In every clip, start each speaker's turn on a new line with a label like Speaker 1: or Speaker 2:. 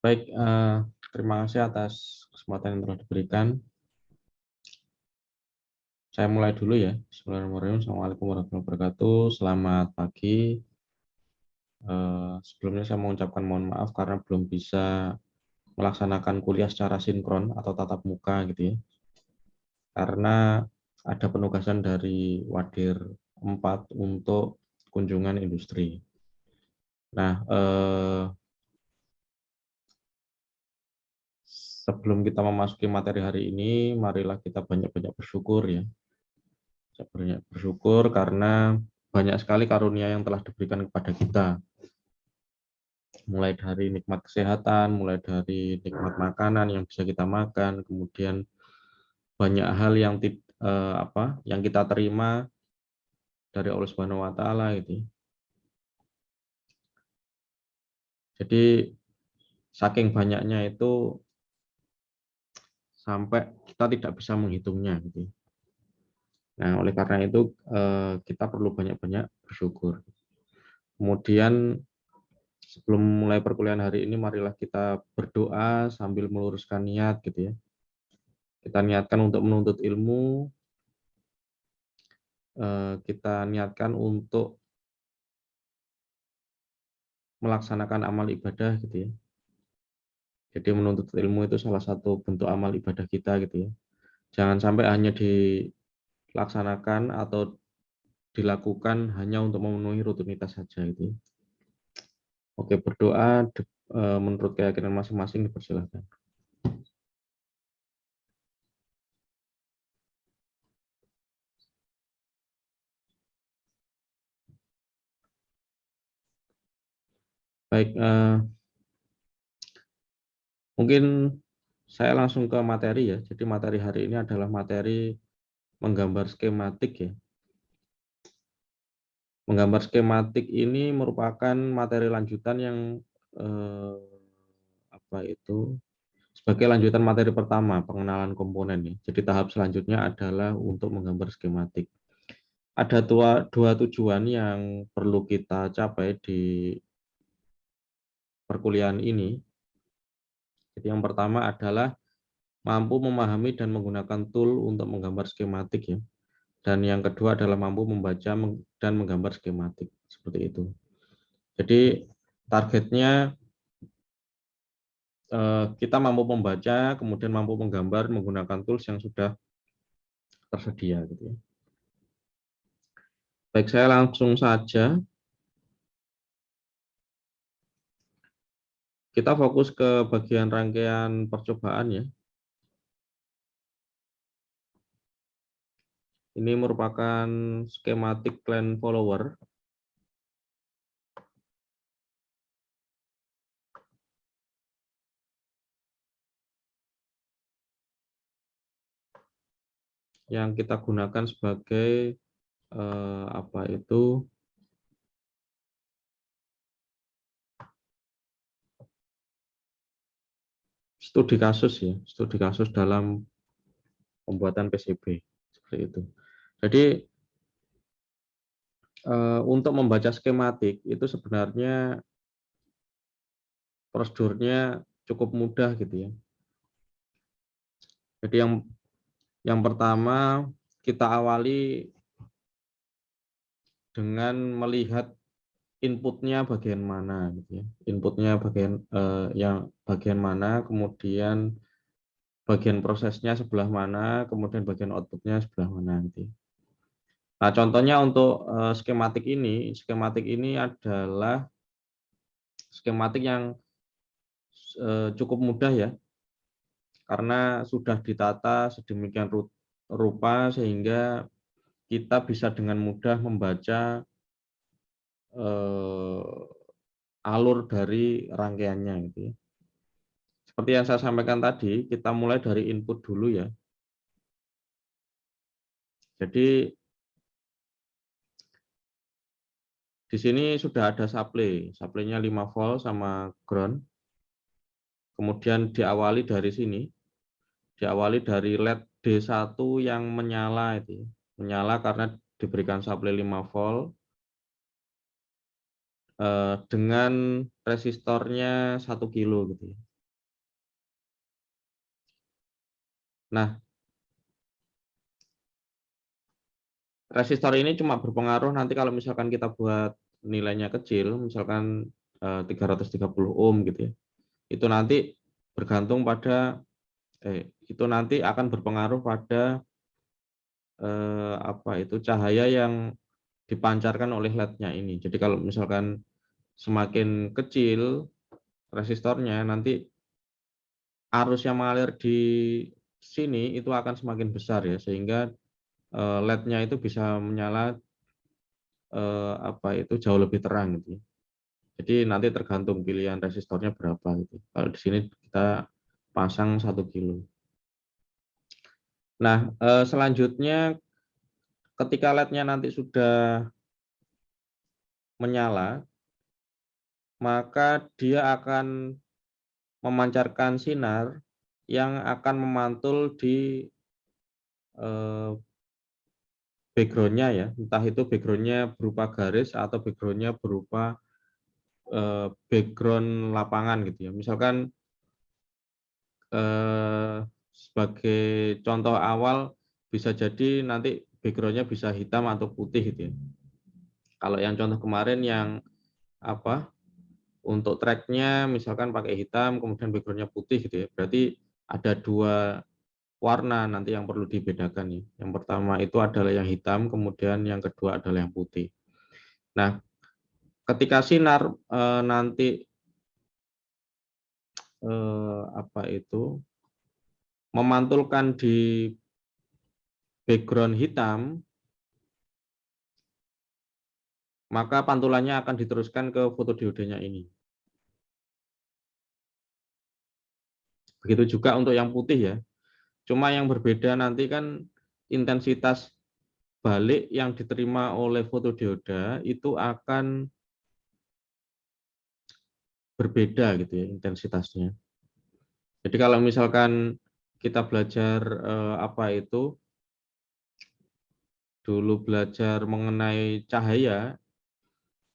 Speaker 1: Baik, terima kasih atas kesempatan yang telah diberikan. Saya mulai dulu ya. Bismillahirrahmanirrahim. Assalamualaikum warahmatullahi wabarakatuh. Selamat pagi. Sebelumnya saya mengucapkan mohon maaf karena belum bisa melaksanakan kuliah secara sinkron atau tatap muka gitu ya. Karena ada penugasan dari Wadir 4 untuk kunjungan industri. Nah, sebelum kita memasuki materi hari ini, marilah kita banyak-banyak bersyukur ya. Saya banyak bersyukur karena banyak sekali karunia yang telah diberikan kepada kita. Mulai dari nikmat kesehatan, mulai dari nikmat makanan yang bisa kita makan, kemudian banyak hal yang kita terima dari Allah Subhanahu wa taala gitu. Jadi saking banyaknya itu sampai kita tidak bisa menghitungnya gitu. Nah, oleh karena itu kita perlu banyak-banyak bersyukur. Kemudian sebelum mulai perkuliahan hari ini, marilah kita berdoa sambil meluruskan niat gitu ya. Kita niatkan untuk menuntut ilmu, kita niatkan untuk melaksanakan amal ibadah gitu ya. Jadi menuntut ilmu itu salah satu bentuk amal ibadah kita gitu ya. Jangan sampai hanya dilaksanakan atau dilakukan hanya untuk memenuhi rutinitas saja gitu ya. Oke, berdoa menurut keyakinan masing-masing dipersilahkan. Baik, mungkin saya langsung ke materi ya. Jadi materi hari ini adalah materi menggambar skematik ya. Menggambar skematik ini merupakan materi lanjutan yang eh, sebagai lanjutan materi pertama, pengenalan komponen ya. Jadi tahap selanjutnya adalah untuk menggambar skematik. Ada dua tujuan yang perlu kita capai di perkuliahan ini. Jadi yang pertama adalah mampu memahami dan menggunakan tool untuk menggambar skematik ya. Dan yang kedua adalah mampu membaca dan menggambar skematik seperti itu. Jadi targetnya kita mampu membaca, kemudian mampu menggambar menggunakan tools yang sudah tersedia gitu ya. Baik, saya langsung saja. Kita fokus ke bagian rangkaian percobaan ya. Ini merupakan skematik plan follower. Yang kita gunakan sebagai studi kasus ya, studi kasus dalam pembuatan PCB seperti itu. Jadi untuk membaca skematik itu sebenarnya prosedurnya cukup mudah gitu ya. Jadi yang pertama kita awali dengan melihat inputnya bagian mana gitu ya. Inputnya bagian mana, kemudian bagian prosesnya sebelah mana, kemudian bagian outputnya sebelah mana gitu ya. Nah, contohnya untuk skematik ini adalah skematik yang cukup mudah ya, karena sudah ditata sedemikian rupa sehingga kita bisa dengan mudah membaca alur dari rangkaiannya gitu ya. Seperti yang saya sampaikan tadi, kita mulai dari input dulu ya. Jadi di sini sudah ada supply-nya 5 volt sama ground. Kemudian diawali dari sini, diawali dari LED D1 yang menyala itu. Menyala karena diberikan supply 5 volt dengan resistornya 1 kilo gitu ya. Nah, resistor ini cuma berpengaruh nanti kalau misalkan kita buat nilainya kecil, misalkan 330 ohm gitu ya. Itu nanti bergantung pada itu nanti akan berpengaruh pada apa itu cahaya yang dipancarkan oleh LED-nya ini. Jadi kalau misalkan semakin kecil resistornya, nanti arus yang mengalir di sini itu akan semakin besar ya, sehingga LED-nya itu bisa menyala apa itu jauh lebih terang gitu ya. Jadi nanti tergantung pilihan resistornya berapa gitu. Kalau di sini kita pasang 1 kilo. Nah, selanjutnya ketika LED-nya nanti sudah menyala, maka dia akan memancarkan sinar yang akan memantul di background-nya ya, entah itu background-nya berupa garis atau background-nya berupa background lapangan gitu ya. Misalkan sebagai contoh awal bisa jadi nanti background-nya bisa hitam atau putih gitu ya. Kalau yang contoh kemarin yang apa untuk track-nya misalkan pakai hitam kemudian background-nya putih gitu ya. Berarti ada dua warna nanti yang perlu dibedakan ya. Yang pertama itu adalah yang hitam, kemudian yang kedua adalah yang putih. Nah, ketika sinar nanti apa itu memantulkan di background hitam, maka pantulannya akan diteruskan ke fotodiodenya ini. Begitu juga untuk yang putih ya. Cuma yang berbeda nanti kan intensitas balik yang diterima oleh fotodioda itu akan berbeda gitu ya intensitasnya. Jadi kalau misalkan kita belajar apa itu dulu belajar mengenai cahaya,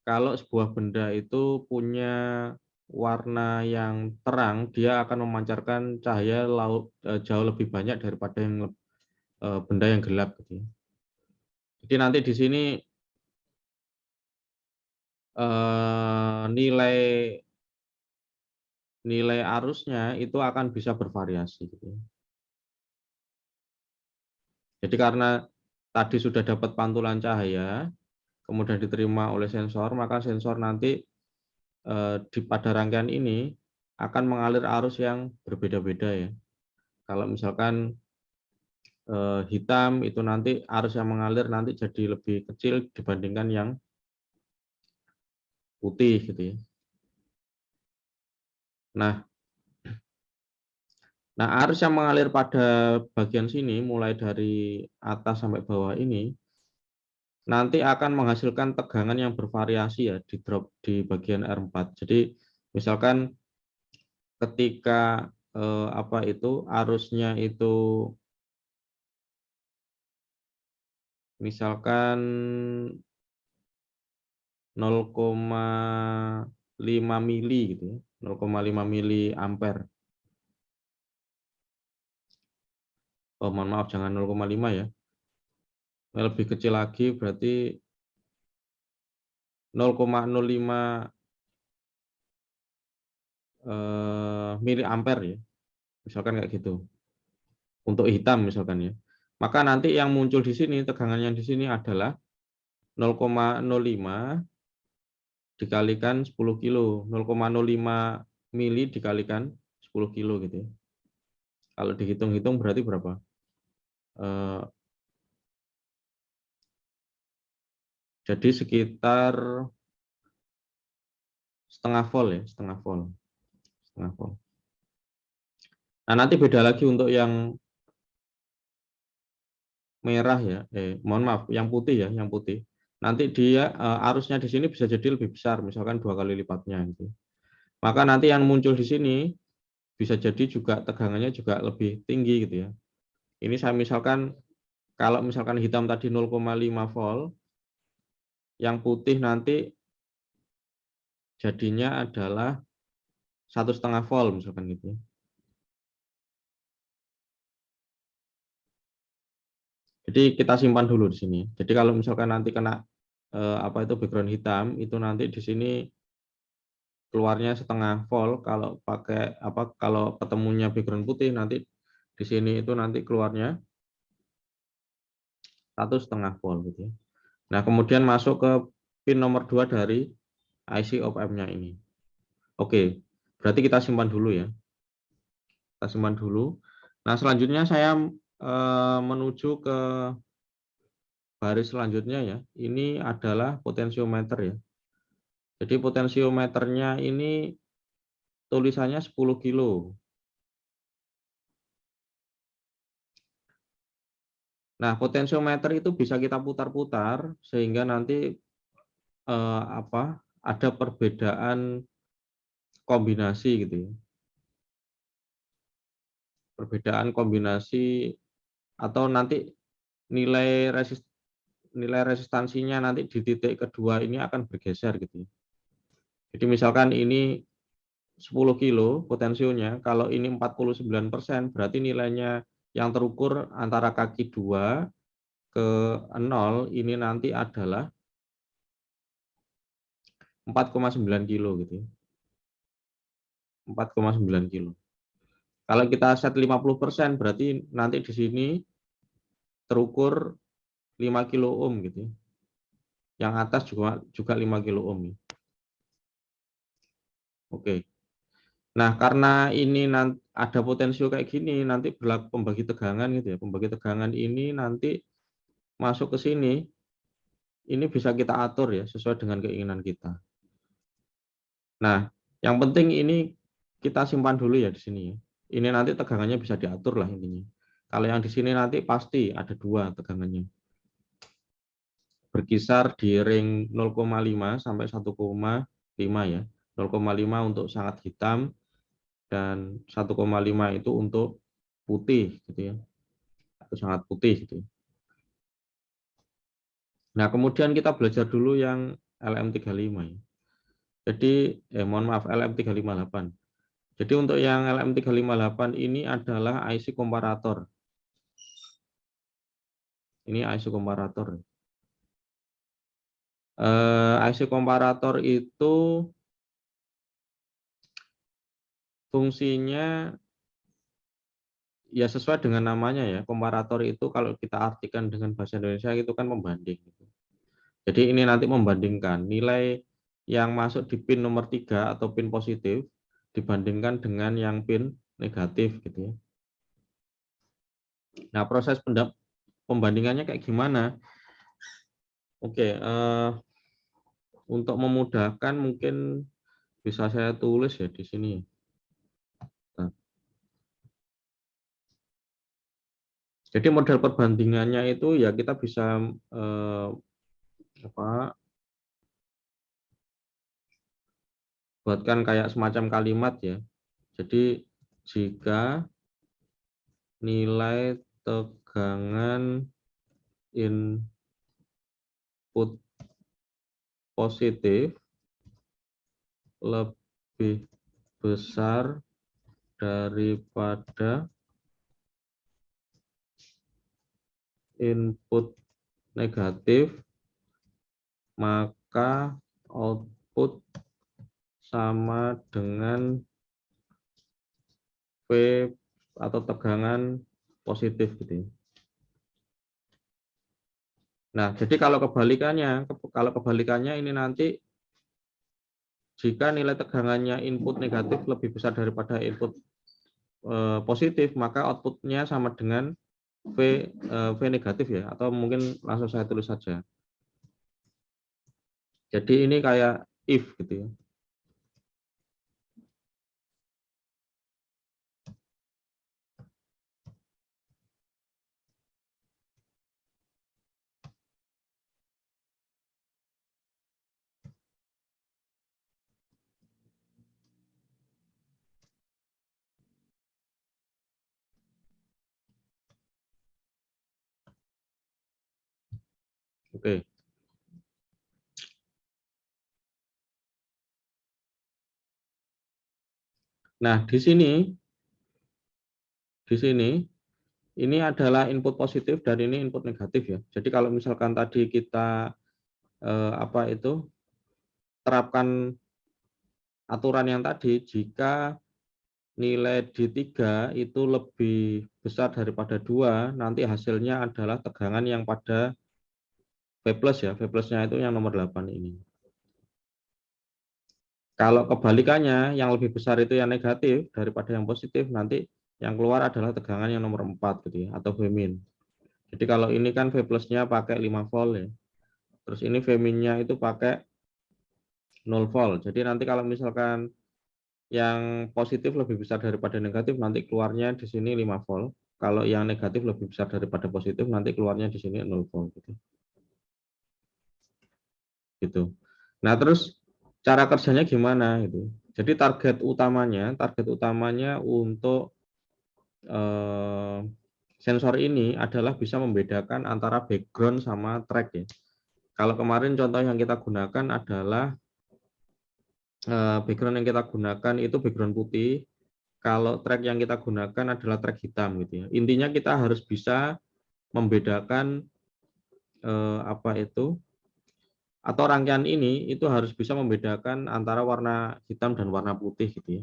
Speaker 1: kalau sebuah benda itu punya warna yang terang, dia akan memancarkan cahaya jauh lebih banyak daripada yang benda yang gelap gitu ya. Jadi nanti di sini nilai nilai arusnya itu akan bisa bervariasi gitu ya. Jadi karena tadi sudah dapat pantulan cahaya, kemudian diterima oleh sensor, maka sensor nanti pada rangkaian ini akan mengalir arus yang berbeda-beda ya. Kalau misalkan hitam itu nanti arus yang mengalir nanti jadi lebih kecil dibandingkan yang putih gitu ya. Nah, arus yang mengalir pada bagian sini mulai dari atas sampai bawah ini nanti akan menghasilkan tegangan yang bervariasi ya di drop di bagian R4. Jadi misalkan ketika apa itu arusnya itu misalkan 0,5 mili gitu ya, 0,5 mili ampere. Oh, mohon maaf jangan 0,5 ya. Lebih kecil lagi berarti 0,05 mili ampere ya. Misalkan kayak gitu. Untuk hitam misalkan ya. Maka nanti yang muncul di sini tegangan yang di sini adalah 0,05 dikalikan 10 kilo, 0,05 mili dikalikan 10 kilo gitu ya. Kalau dihitung-hitung berarti berapa? Eh, jadi sekitar setengah volt ya, setengah volt, setengah volt. Nah nanti beda lagi untuk yang merah ya, mohon maaf, yang putih ya, yang putih. Nanti dia arusnya di sini bisa jadi lebih besar, misalkan 2 kali lipatnya gitu. Maka nanti yang muncul di sini bisa jadi juga tegangannya juga lebih tinggi gitu ya. Ini saya misalkan kalau misalkan hitam tadi 0,5 volt, yang putih nanti jadinya adalah 1,5 volt misalkan gitu. Jadi kita simpan dulu di sini. Jadi kalau misalkan nanti kena apa itu background hitam, itu nanti di sini keluarnya setengah volt. Kalau pakai apa, kalau ketemunya background putih, nanti di sini itu nanti keluarnya 1,5 volt gitu ya. Nah, kemudian masuk ke pin nomor 2 dari IC op-amp-nya ini. Oke, berarti kita simpan dulu ya. Kita simpan dulu. Nah, selanjutnya saya menuju ke baris selanjutnya ya. Ini adalah potensiometer ya. Jadi potensiometernya ini tulisannya 10 kilo. Nah, potensiometer itu bisa kita putar-putar sehingga nanti apa, ada perbedaan kombinasi gitu ya. Perbedaan kombinasi atau nanti nilai nilai resistansinya nanti di titik kedua ini akan bergeser gitu ya. Jadi misalkan ini 10 kilo potensionya, kalau ini 49%, berarti nilainya yang terukur antara kaki 2 ke 0 ini nanti adalah 4,9 kilo gitu ya. 4,9 kilo. Kalau kita set 50%, berarti nanti di sini terukur 5 kilo ohm gitu ya. Yang atas juga 5 kilo ohm ya. Oke. Nah, karena ini nanti ada potensio kayak gini, nanti berlaku pembagi tegangan gitu ya. Pembagi tegangan ini nanti masuk ke sini, ini bisa kita atur ya sesuai dengan keinginan kita. Nah, yang penting ini kita simpan dulu ya di sini ya. Ini nanti tegangannya bisa diatur lah intinya. Kalau yang di sini nanti pasti ada 2 tegangannya. Berkisar di ring 0,5 sampai 1,5 ya. 0,5 untuk sangat hitam dan 1,5 itu untuk putih gitu ya. Atau sangat putih gitu. Nah, kemudian kita belajar dulu yang LM35 ya. Jadi mohon maaf, LM358. Jadi untuk yang LM358 ini adalah IC komparator. Ini IC komparator. IC komparator itu fungsinya ya sesuai dengan namanya ya. Komparator itu kalau kita artikan dengan bahasa Indonesia itu kan membanding. Jadi ini nanti membandingkan nilai yang masuk di pin nomor 3 atau pin positif dibandingkan dengan yang pin negatif gitu ya. Nah, proses pembandingannya kayak gimana? Oke, untuk memudahkan mungkin bisa saya tulis ya di sini. Nah, jadi model perbandingannya itu ya kita bisa apa, buatkan kayak semacam kalimat ya. Jadi jika nilai tegangan input positif lebih besar daripada input negatif, maka output sama dengan V atau tegangan positif gitu ya. Nah, jadi kalau kebalikannya ini nanti jika nilai tegangannya input negatif lebih besar daripada input positif, maka outputnya sama dengan V negatif ya, atau mungkin langsung saya tulis saja. Jadi ini kayak if gitu ya. Oke. Nah, di sini ini adalah input positif dan ini input negatif ya. Jadi kalau misalkan tadi kita terapkan aturan yang tadi, jika nilai D3 itu lebih besar daripada 2, nanti hasilnya adalah tegangan yang pada V+ ya. V plusnya itu yang nomor 8 ini. Kalau kebalikannya, yang lebih besar itu yang negatif daripada yang positif, nanti yang keluar adalah tegangan yang nomor 4 gitu ya, atau V min. Jadi kalau ini kan V plusnya pakai 5 volt ya. Terus ini V minnya itu pakai 0 volt. Jadi nanti kalau misalkan yang positif lebih besar daripada negatif, nanti keluarnya di sini 5 volt. Kalau yang negatif lebih besar daripada positif, nanti keluarnya di sini 0 volt gitu. Nah, terus cara kerjanya gimana gitu. Jadi target utamanya untuk sensor ini adalah bisa membedakan antara background sama track ya. Kalau kemarin contoh yang kita gunakan adalah background yang kita gunakan itu background putih. Kalau track yang kita gunakan adalah track hitam gitu ya. Intinya kita harus bisa membedakan atau rangkaian ini itu harus bisa membedakan antara warna hitam dan warna putih gitu ya.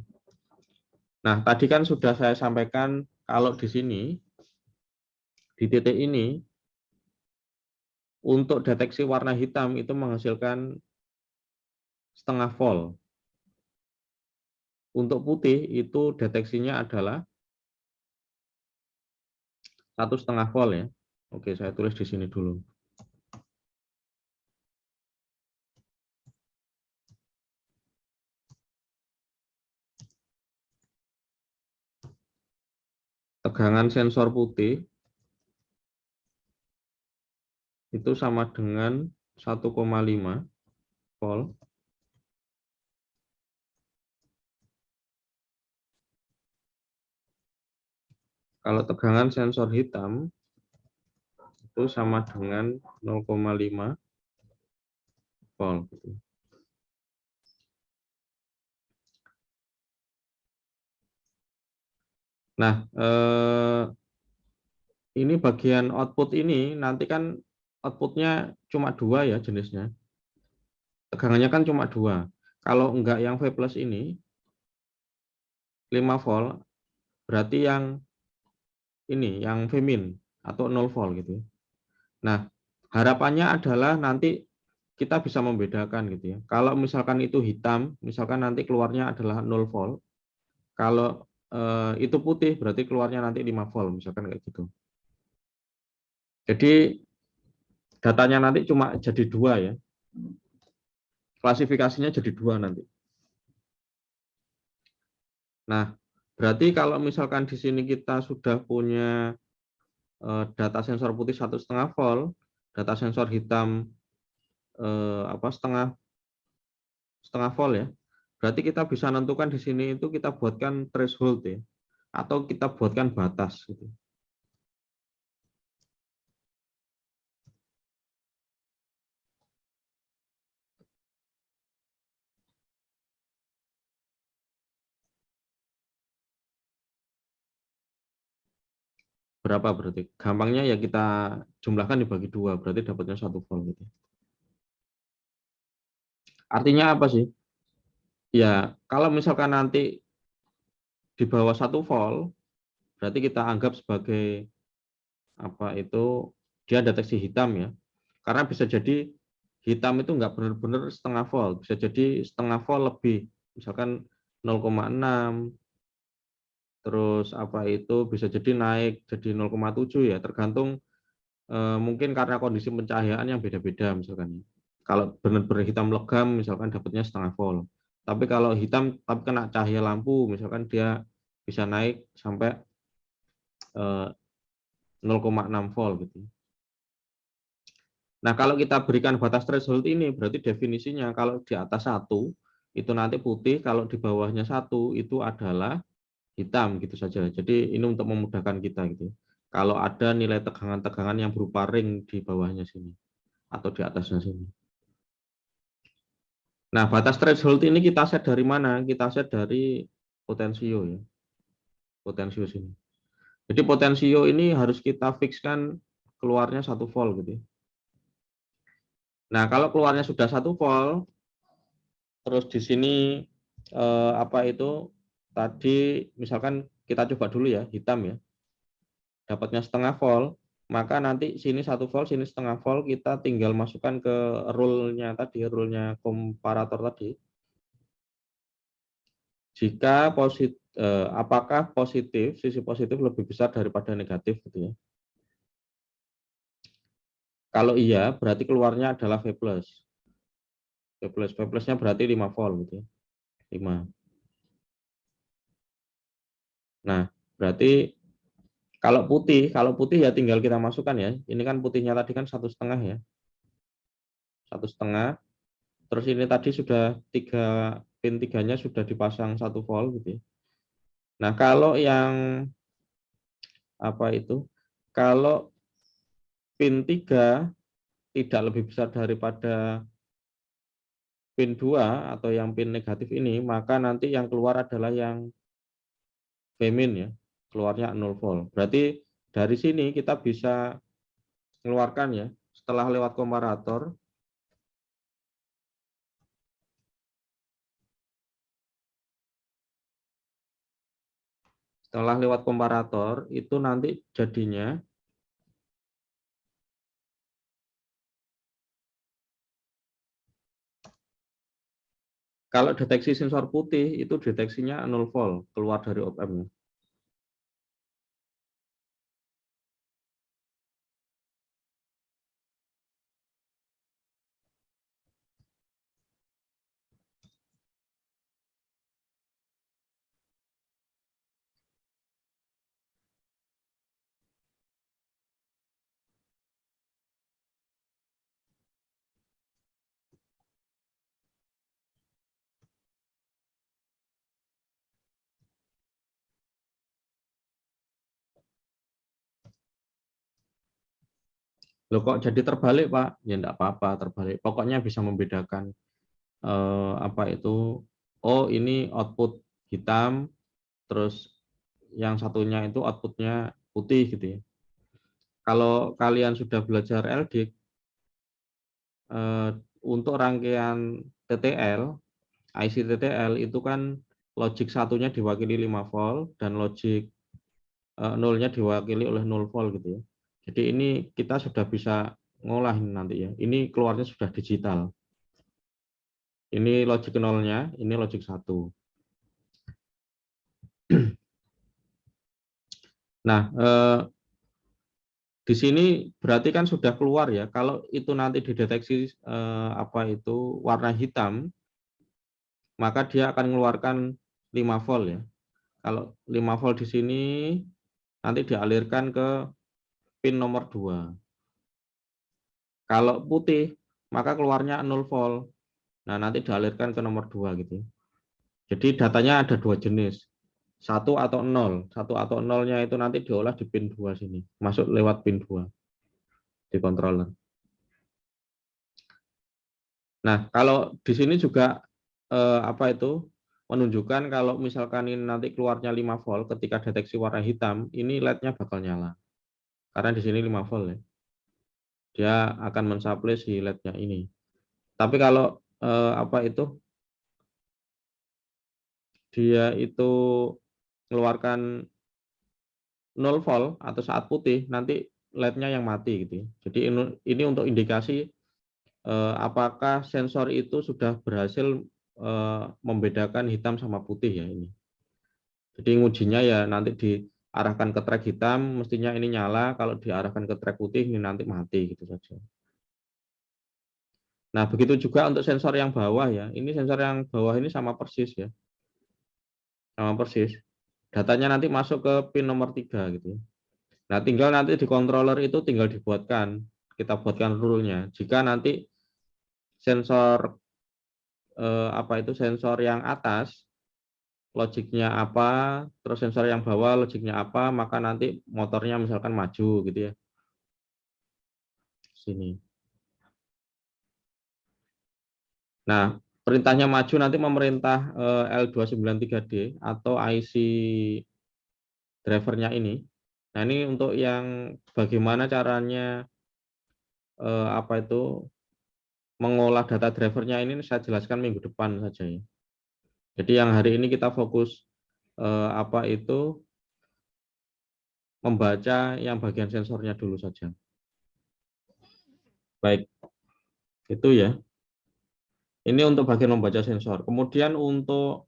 Speaker 1: Nah, tadi kan sudah saya sampaikan kalau di sini di titik ini untuk deteksi warna hitam itu menghasilkan setengah volt. Untuk putih itu deteksinya adalah 1,5 volt ya. Oke, saya tulis di sini dulu. Tegangan sensor putih itu sama dengan 1,5 volt. Kalau tegangan sensor hitam itu sama dengan 0,5 volt. Nah, ini bagian output ini nanti kan outputnya cuma 2 ya jenisnya. Tegangannya kan cuma 2. Kalau enggak yang V+ ini 5 volt, berarti yang ini yang V min atau 0 volt gitu. Nah, harapannya adalah nanti kita bisa membedakan gitu ya. Kalau misalkan itu hitam, misalkan nanti keluarnya adalah 0 volt. Kalau itu putih berarti keluarnya nanti 5 volt misalkan kayak gitu. Jadi datanya nanti cuma jadi 2 ya. Klasifikasinya jadi 2 nanti. Nah, berarti kalau misalkan di sini kita sudah punya data sensor putih 1,5 volt, data sensor hitam setengah volt ya. Berarti kita bisa menentukan di sini itu kita buatkan threshold ya, atau kita buatkan batas gitu. Berapa berarti? Gampangnya ya kita jumlahkan dibagi 2, berarti dapatnya 1 volt gitu. Artinya apa sih? Ya, kalau misalkan nanti di bawah 1 volt, berarti kita anggap sebagai dia deteksi hitam ya. Karena bisa jadi hitam itu nggak benar-benar setengah volt, bisa jadi setengah volt lebih, misalkan 0,6, terus bisa jadi naik jadi 0,7 ya, tergantung mungkin karena kondisi pencahayaan yang beda-beda misalkan. Kalau benar-benar hitam legam misalkan dapatnya setengah volt. Tapi kalau hitam tapi kena cahaya lampu misalkan dia bisa naik sampai 0,6 volt gitu. Nah, kalau kita berikan batas threshold ini berarti definisinya kalau di atas 1 itu nanti putih, kalau di bawahnya 1 itu adalah hitam gitu saja. Jadi ini untuk memudahkan kita gitu. Kalau ada nilai tegangan-tegangan yang berupa ring di bawahnya sini atau di atasnya sini. Nah, batas threshold ini kita set dari mana? Kita set dari potensio ya. Potensio sini. Jadi potensio ini harus kita fixkan keluarnya 1 volt gitu ya. Nah, kalau keluarnya sudah 1 volt, terus di sini apa itu tadi misalkan kita coba dulu ya, hitam ya, dapatnya setengah volt, maka nanti sini 1 volt, sini setengah volt, kita tinggal masukkan ke rule-nya tadi, rule-nya komparator tadi. Jika apakah positif, sisi positif lebih besar daripada negatif gitu ya. Kalau iya, berarti keluarnya adalah V+. V plusnya berarti 5 volt gitu ya. 5. Nah, berarti kalau putih ya tinggal kita masukkan ya. Ini kan putihnya tadi kan 1,5 ya. 1,5. Terus ini tadi sudah pin 3-nya sudah dipasang 1 volt gitu ya. Nah, kalau yang apa itu? Kalau pin 3 tidak lebih besar daripada pin 2 atau yang pin negatif ini, maka nanti yang keluar adalah yang V-min ya. Keluarnya 0 volt. Berarti dari sini kita bisa mengeluarkan ya, setelah lewat komparator, itu nanti jadinya kalau deteksi sensor putih itu deteksinya 0 volt keluar dari op-amp. Loh kok jadi terbalik Pak? Ya enggak apa-apa terbalik. Pokoknya bisa membedakan apa itu, oh ini output hitam, terus yang satunya itu outputnya putih gitu ya. Kalau kalian sudah belajar LDIC, untuk rangkaian TTL, IC TTL itu kan logic satunya diwakili 5 volt dan logic nolnya diwakili oleh 0 volt gitu ya. Jadi ini kita sudah bisa ngolah ini nanti ya. Ini keluarnya sudah digital. Ini logic nolnya, ini logic 1. Nah, di sini berarti kan sudah keluar ya. Kalau itu nanti dideteksi apa itu warna hitam, maka dia akan mengeluarkan 5 volt ya. Kalau 5 volt di sini nanti dialirkan ke pin nomor 2. Kalau putih, maka keluarnya 0 volt. Nah, nanti dialirkan ke nomor 2 gitu. Jadi datanya ada 2 jenis. Satu atau 0. Satu atau 0-nya itu nanti diolah di pin 2 sini. Masuk lewat pin 2 di controller. Nah, kalau di sini juga apa itu menunjukkan kalau misalkan ini nanti keluarnya 5 volt ketika deteksi warna hitam, ini LED-nya bakal nyala. Karena di sini 5 volt ya. Dia akan mensuplai si LED-nya ini. Tapi kalau apa itu dia itu mengeluarkan 0 volt atau saat putih, nanti LED-nya yang mati gitu ya. Jadi ini untuk indikasi apakah sensor itu sudah berhasil membedakan hitam sama putih ya ini. Jadi ngujinya ya nanti diarahkan ke trek hitam, mestinya ini nyala, kalau diarahkan ke trek putih ini nanti mati gitu saja. Nah, begitu juga untuk sensor yang bawah ya. Ini sensor yang bawah ini sama persis ya. Sama persis. Datanya nanti masuk ke pin nomor 3 gitu. Nah, tinggal nanti di controller itu tinggal dibuatkan, kita buatkan rule-nya. Jika nanti sensor apa itu sensor yang atas logiknya apa, terus sensor yang bawah logiknya apa, maka nanti motornya misalkan maju gitu ya. Sini. Nah, perintahnya maju nanti memerintah L293D atau IC drivernya ini. Nah, ini untuk yang bagaimana caranya apa itu mengolah data drivernya ini saya jelaskan minggu depan saja ya. Jadi yang hari ini kita fokus apa itu membaca yang bagian sensornya dulu saja. Baik, itu ya. Ini untuk bagian membaca sensor. Kemudian untuk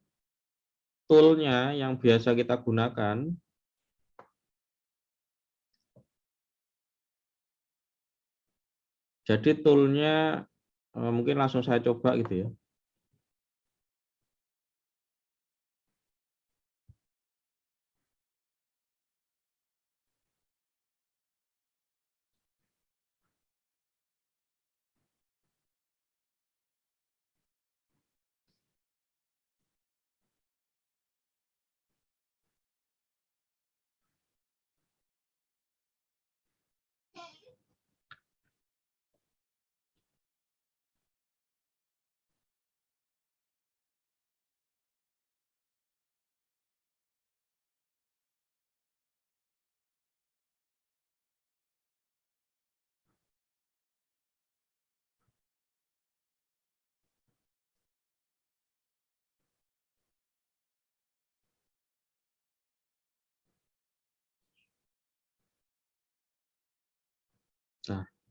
Speaker 1: toolnya yang biasa kita gunakan, jadi toolnya mungkin langsung saya coba gitu ya.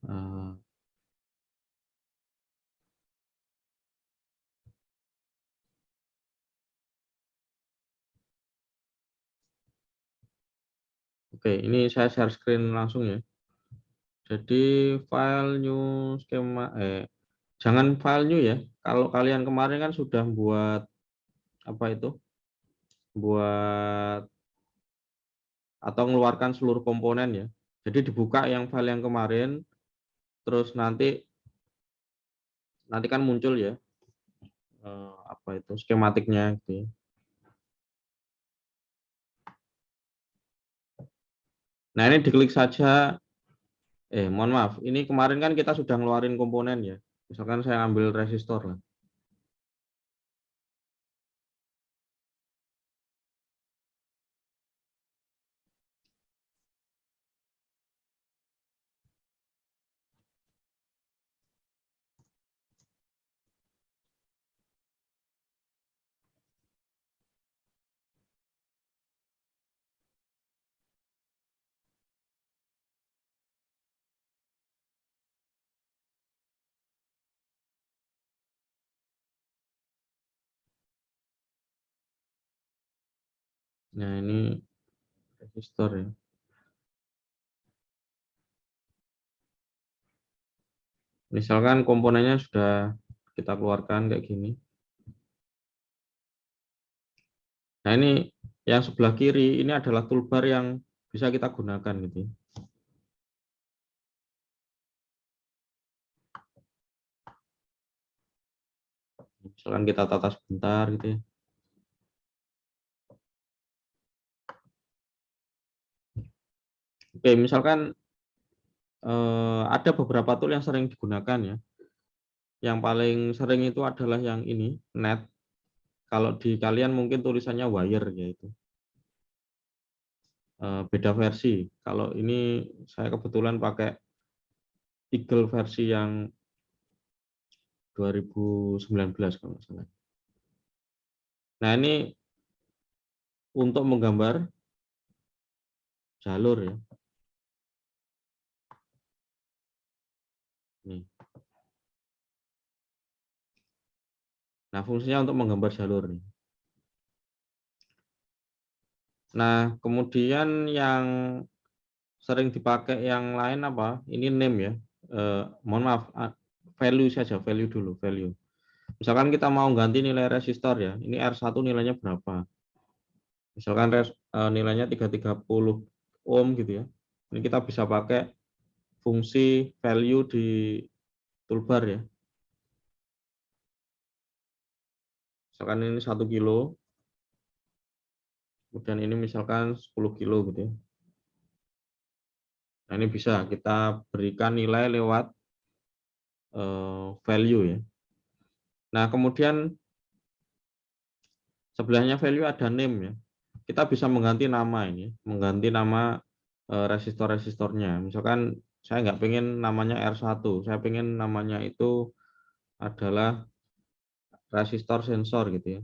Speaker 1: Nah, oke, ini saya share screen langsung ya. Jadi file new skema, jangan file new ya. Kalau kalian kemarin kan sudah buat apa itu, buat atau mengeluarkan seluruh komponen ya. Jadi dibuka yang file yang kemarin, terus nanti kan muncul ya apa itu skematiknya gitu ya. Nah, ini diklik saja. Mohon maaf, ini kemarin kan kita sudah ngeluarin komponen ya. Misalkan saya ambil resistor lah. Nah, ini resistor ya. Misalkan komponennya sudah kita keluarkan kayak gini. Nah, ini yang sebelah kiri ini adalah toolbar yang bisa kita gunakan gitu ya. Misalkan kita tata sebentar gitu ya. Oke, misalkan ada beberapa tool yang sering digunakan ya. Yang paling sering itu adalah yang ini, net. Kalau di kalian mungkin tulisannya wire yaitu. Beda versi. Kalau ini saya kebetulan pakai Eagle versi yang 2019 kalau nggak salah. Nah, ini untuk menggambar jalur ya. Nih. Nah, fungsinya untuk menggambar jalur nih. Nah, kemudian yang sering dipakai yang lain apa? Ini name ya. Mohon maaf, value saja, value dulu, value. Misalkan kita mau ganti nilai resistor ya. Ini R1 nilainya berapa? Misalkan nilainya 330 ohm gitu ya. Ini kita bisa pakai fungsi value di toolbar ya. Misalkan ini 1 kilo, kemudian ini misalkan 10 kilo gitu ya. Nah, ini bisa kita berikan nilai lewat value ya. Nah, kemudian sebelahnya value ada name ya. Kita bisa mengganti nama ini, mengganti nama resistor-resistornya. Misalkan saya nggak pengen namanya R1, saya pengen namanya itu adalah resistor sensor gitu ya.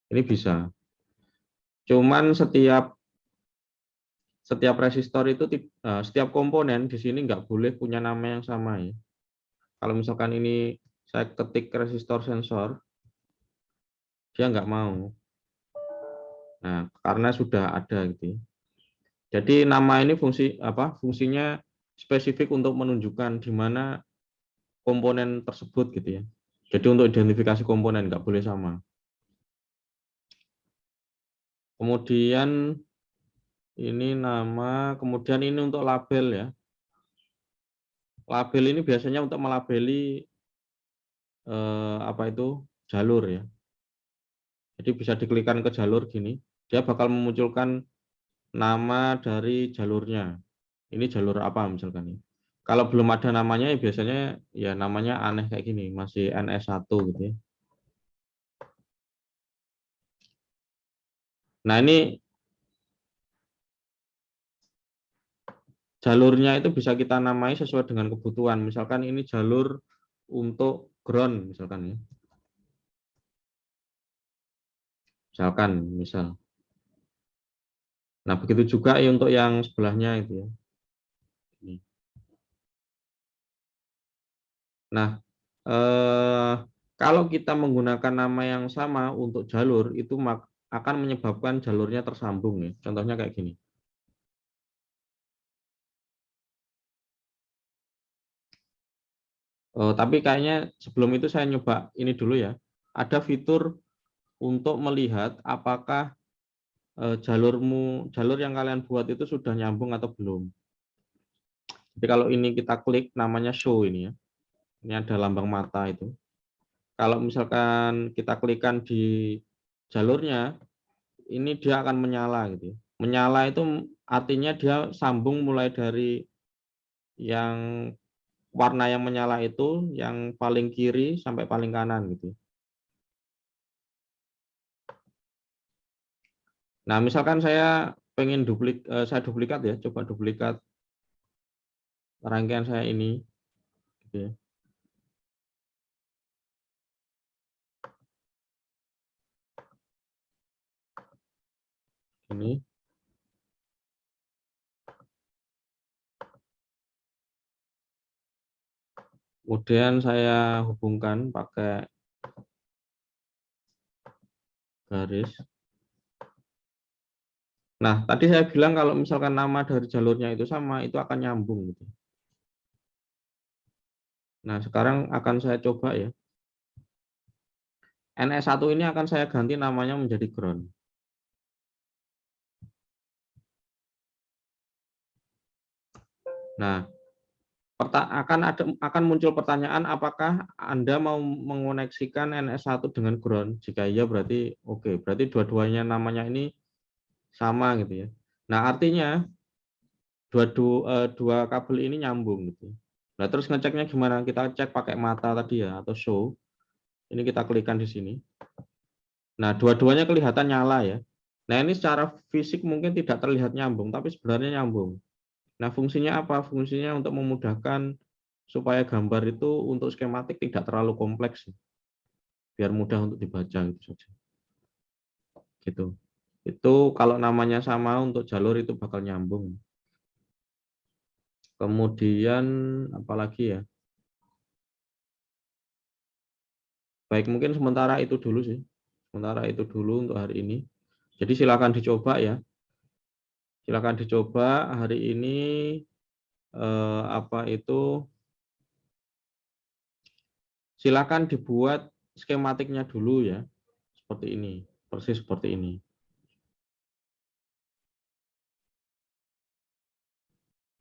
Speaker 1: Ini bisa. Cuman setiap resistor itu setiap komponen di sini nggak boleh punya nama yang sama ya. Kalau misalkan ini saya ketik resistor sensor, dia nggak mau. Nah, karena sudah ada gitu ya. Jadi nama ini fungsinya spesifik untuk menunjukkan di mana komponen tersebut gitu ya. Jadi untuk identifikasi komponen nggak boleh sama. Kemudian ini nama, kemudian ini untuk label ya. Label ini biasanya untuk melabeli jalur ya. Jadi bisa diklikkan ke jalur gini, dia bakal memunculkan nama dari jalurnya. Ini jalur apa misalkan ya. Kalau belum ada namanya ya biasanya ya namanya aneh kayak gini, masih NS1 gitu ya. Nah, ini jalurnya itu bisa kita namai sesuai dengan kebutuhan. Misalkan ini jalur untuk ground misalkan ya. Misal. Nah, begitu juga ya untuk yang sebelahnya itu ya. Nah, kalau kita menggunakan nama yang sama untuk jalur itu akan menyebabkan jalurnya tersambung ya. Contohnya kayak gini. Tapi kayaknya sebelum itu saya nyoba ini dulu ya. Ada fitur untuk melihat apakah jalur yang kalian buat itu sudah nyambung atau belum. Jadi kalau ini kita klik namanya show ini ya. Ini ada lambang mata itu. Kalau misalkan kita klikkan di jalurnya, ini dia akan menyala gitu ya. Menyala itu artinya dia sambung mulai dari yang warna yang menyala itu yang paling kiri sampai paling kanan gitu. Nah, misalkan saya pengen saya duplikat ya, coba duplikat rangkaian saya ini gitu ya. Ini. Kemudian saya hubungkan pakai garis. Nah, tadi saya bilang kalau misalkan nama dari jalurnya itu sama, itu akan nyambung gitu. Nah, sekarang akan saya coba ya. NS1 ini akan saya ganti namanya menjadi ground. Nah, akan muncul pertanyaan apakah Anda mau mengoneksikan NS1 dengan ground? Jika iya berarti oke, berarti dua-duanya namanya ini sama gitu ya. Nah, artinya dua kabel ini nyambung gitu. Nah, terus ngeceknya gimana? Kita cek pakai mata tadi ya atau show. Ini kita klikkan di sini. Nah, dua-duanya kelihatan nyala ya. Nah, ini secara fisik mungkin tidak terlihat nyambung, tapi sebenarnya nyambung. Nah, fungsinya apa? Fungsinya untuk memudahkan supaya gambar itu untuk skematik tidak terlalu kompleks, biar mudah untuk dibaca gitu saja. Gitu. Itu kalau namanya sama untuk jalur itu bakal nyambung. Kemudian apalagi ya? Baik, mungkin sementara itu dulu sih. Sementara itu dulu untuk hari ini. Jadi silakan dicoba ya. Silakan dicoba hari ini silakan dibuat skematiknya dulu ya. Seperti ini, persis seperti ini.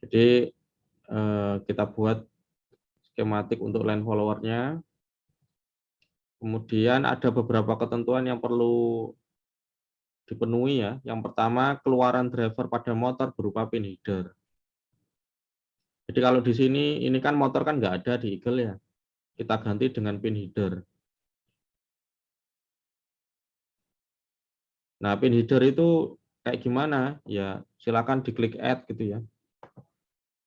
Speaker 1: Jadi kita buat skematik untuk line followernya. Kemudian ada beberapa ketentuan yang perlu dipenuhi ya. Yang pertama, keluaran driver pada motor berupa pin header. Jadi kalau di sini, ini kan motor kan nggak ada di Eagle ya. Kita ganti dengan pin header. Nah, pin header itu kayak gimana? Ya silakan diklik add gitu ya.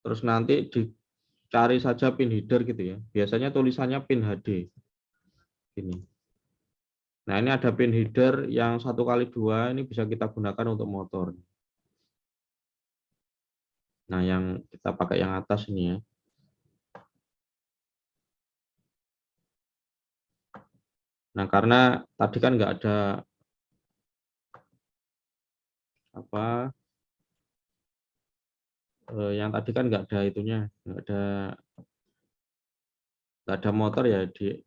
Speaker 1: Terus nanti dicari saja pin header gitu ya. Biasanya tulisannya pin HD. Gini. Nah ini ada pin header yang 1x2, ini bisa kita gunakan untuk motor. Nah yang kita pakai yang atas ini ya. Nah karena tadi kan nggak ada apa, yang tadi kan nggak ada itunya, nggak ada motor ya di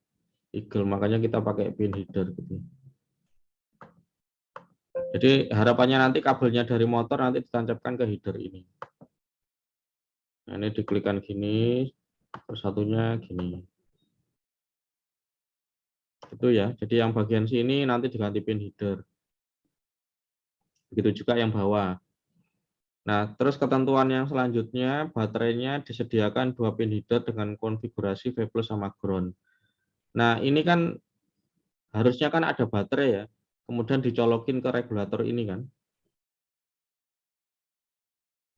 Speaker 1: Eagle, makanya kita pakai pin header gitu. Jadi harapannya nanti kabelnya dari motor nanti ditancapkan ke header ini. Nah, ini diklikkan gini, terus satunya gini. Itu ya. Jadi yang bagian sini nanti diganti pin header. Begitu juga yang bawah. Nah, terus ketentuan yang selanjutnya, baterainya disediakan 2 pin header dengan konfigurasi V+ sama ground. Nah, ini kan harusnya kan ada baterai ya, kemudian dicolokin ke regulator ini kan.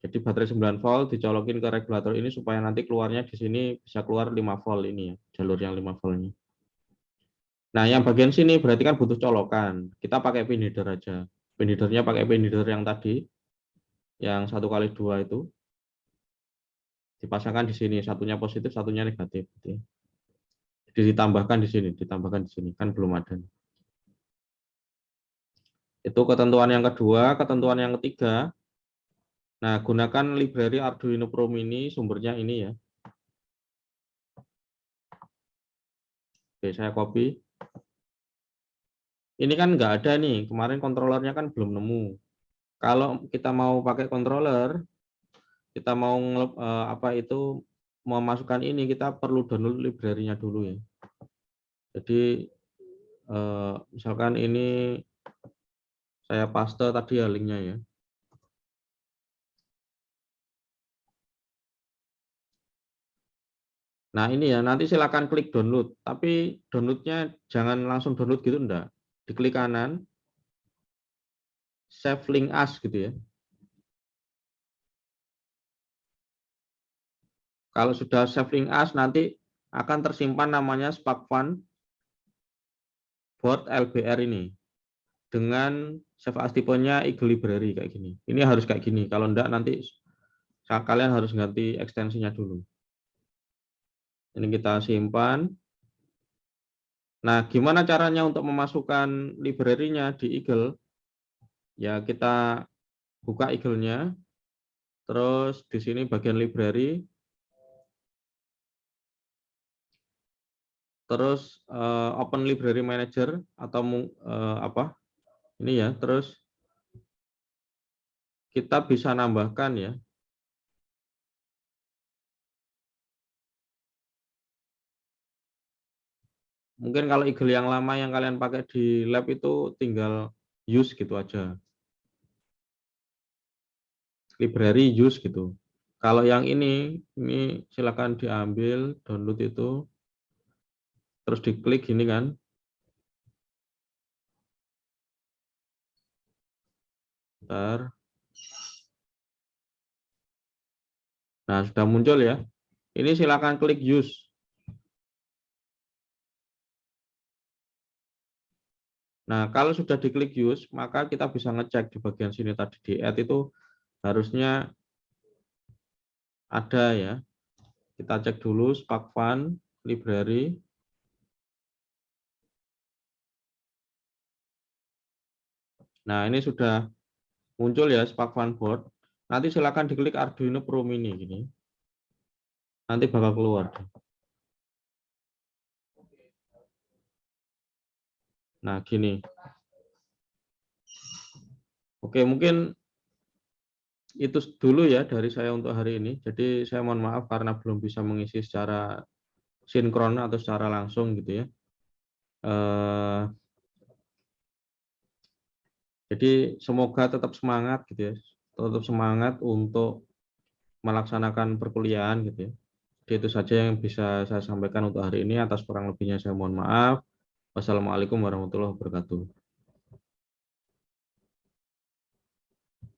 Speaker 1: Jadi baterai 9 volt dicolokin ke regulator ini supaya nanti keluarnya di sini bisa keluar 5 volt ini ya, jalur yang 5 voltnya. Nah, yang bagian sini berarti kan butuh colokan. Kita pakai pin header aja. Pin headernya pakai pin header yang tadi, yang 1x2 itu. Dipasangkan di sini, satunya positif, satunya negatif. Jadi ditambahkan di sini, kan belum ada. Itu ketentuan yang kedua. Ketentuan yang ketiga, nah gunakan library Arduino Pro Mini, sumbernya ini ya. Oke, saya copy. Ini kan nggak ada nih, kemarin kontrolernya kan belum nemu. Kalau kita mau pakai controller, kita mau memasukkan ini, kita perlu download library-nya dulu ya. Jadi misalkan ini saya paste tadi ya linknya ya. Nah ini ya, nanti silakan klik download, tapi downloadnya jangan langsung download gitu enggak. Diklik kanan, save link as gitu ya. Kalau sudah save link as, nanti akan tersimpan namanya SparkFun board LBR ini. Dengan save as tipenya Eagle Library kayak gini. Ini harus kayak gini, kalau enggak nanti kalian harus ganti ekstensinya dulu. Ini kita simpan. Nah, gimana caranya untuk memasukkan library-nya di Eagle? Ya, kita buka Eagle-nya, terus di sini bagian library, terus open library manager atau ini ya, terus kita bisa nambahkan ya. Mungkin kalau Eagle yang lama yang kalian pakai di lab itu tinggal use gitu aja. Library use gitu. Kalau yang ini silakan diambil, download itu, terus diklik gini kan. Bentar. Nah, sudah muncul ya. Ini silakan klik use. Nah, kalau sudah diklik use, maka kita bisa ngecek di bagian sini tadi di add itu harusnya ada ya. Kita cek dulu SparkFun library. Nah, ini sudah muncul ya SparkFun board. Nanti silakan diklik Arduino Pro Mini gini. Nanti bakal keluar. Nah, gini. Oke, mungkin itu dulu ya dari saya untuk hari ini. Jadi saya mohon maaf karena belum bisa mengisi secara sinkron atau secara langsung gitu ya. Jadi semoga tetap semangat gitu ya. Tetap semangat untuk melaksanakan perkuliahan gitu ya. Jadi itu saja yang bisa saya sampaikan untuk hari ini. Atas kurang lebihnya saya mohon maaf. Wassalamualaikum warahmatullahi wabarakatuh.